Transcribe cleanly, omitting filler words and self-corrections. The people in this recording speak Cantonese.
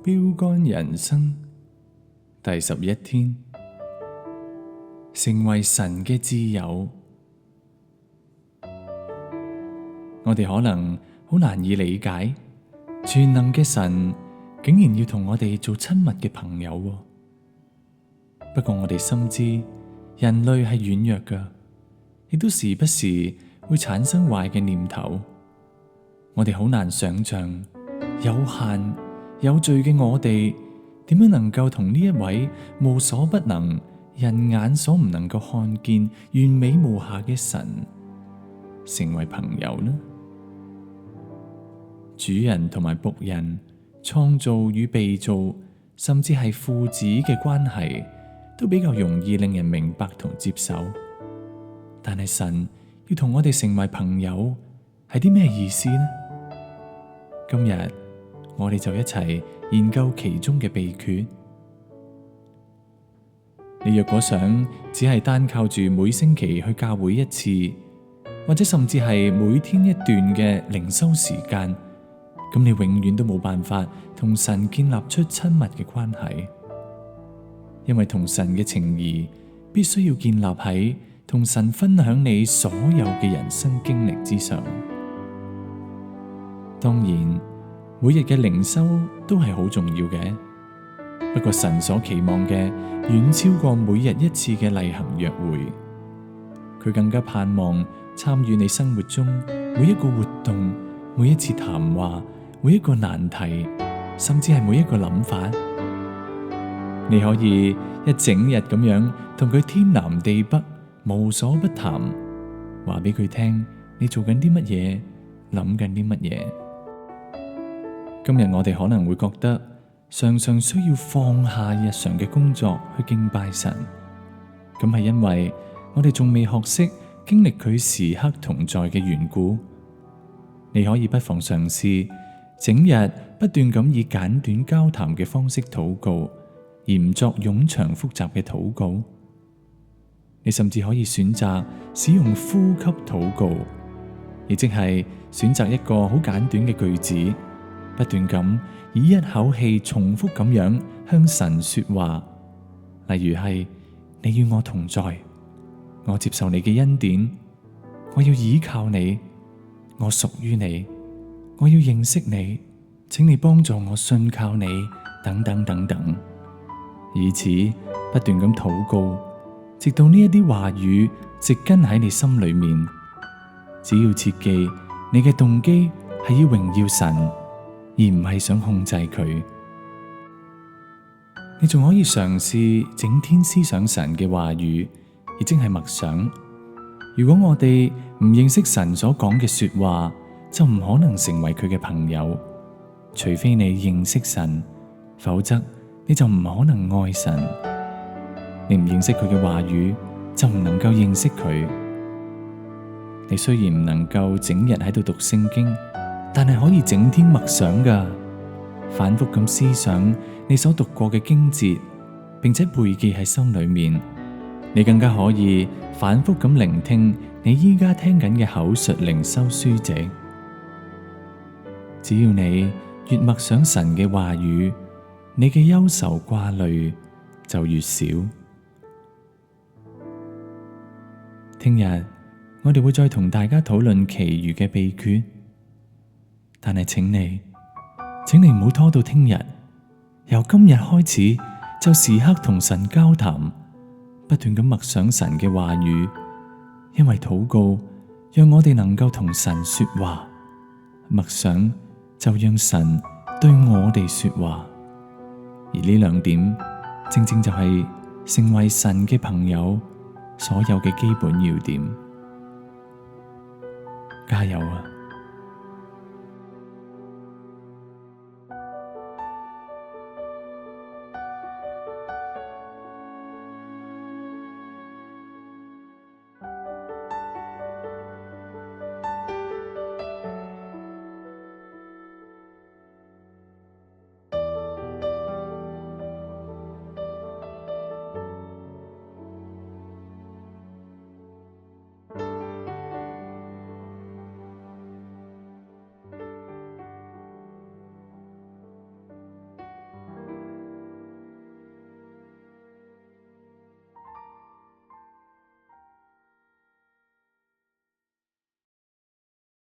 標杆人生第11天，成為神嘅摯友。我哋可能好難以理解，全能嘅神竟然要同我哋做親密嘅朋友喎。不過我哋深知人類係軟弱㗎，亦都時不時會產生壞嘅念頭。我哋好難想象有限有罪嘅我哋點樣能夠同呢一位無所不能、人眼所唔能夠看見、完美無瑕嘅神成為朋友呢？主人同埋僕人、創造與被造，甚至係父子嘅關係，都比較容易令人明白同接受。但係神要同我哋成為朋友，係啲咩意思呢？今日我哋就一齊研究其中嘅秘訣。你若果想只係單靠住每星期去教會一次，或者甚至係每天一段嘅靈修時間，咁你永遠都冇辦法同神建立出親密嘅關係，因為同神嘅情誼必須要建立喺同神分享你所有嘅人生經歷之上。當然，每日嘅靈修都係好重要嘅，不過神所期望嘅遠超過每日一次嘅例行約會，佢更加盼望參與你生活中每一個活動、每一次談話、每一個難題，甚至係每一個諗法。你可以一整日咁樣同佢天南地北，無所不談，話俾佢聽你做緊啲乜嘢，諗緊啲乜嘢。今日我哋可能會覺得常常需要放下日常嘅工作去敬拜神，咁係因為我哋仲未學識經歷佢時刻同在嘅緣故。你可以不妨嘗試整日不斷咁以簡短交談嘅方式禱告，而唔作冗長複雜嘅禱告。你甚至可以選擇使用呼吸禱告，亦即係選擇一個好簡短嘅句子，不斷咁以一口氣重複咁樣向神說話。例如係你與我同在，我接受你嘅恩典，我要依靠你，我屬於你，我要認識你，請你幫助我信靠你，等等等等。以此不斷咁禱告，直到呢一啲話語植根喺你心裏面。只要切記你嘅動機係要榮耀神，而唔係想控制佢。你仲可以嘗試整天思想神嘅話語，亦即係默想。如果我哋唔認識神所講嘅說話，就唔可能成為佢嘅朋友。除非你認識神，否則你就唔可能愛神。你唔認識佢嘅話語，就唔能夠認識佢。你雖然唔能夠整日喺度讀聖經，但係可以整天默想㗎，反覆咁思想你所讀過嘅經節，並且背記喺心裏面。你更加可以反覆咁聆聽你依家聽緊嘅口述靈修書籍。只要你越默想神嘅話語，你嘅憂愁掛慮就越少。聽日我哋會再同大家討論其餘嘅秘訣，但係請你唔好拖到聽日，由今日開始就時刻同神交談，不斷咁默想神嘅話語，因為禱告讓我哋能夠同神說話，默想就讓神對我哋說話，而呢兩點正正就係成為神嘅朋友所有嘅基本要點。加油啊！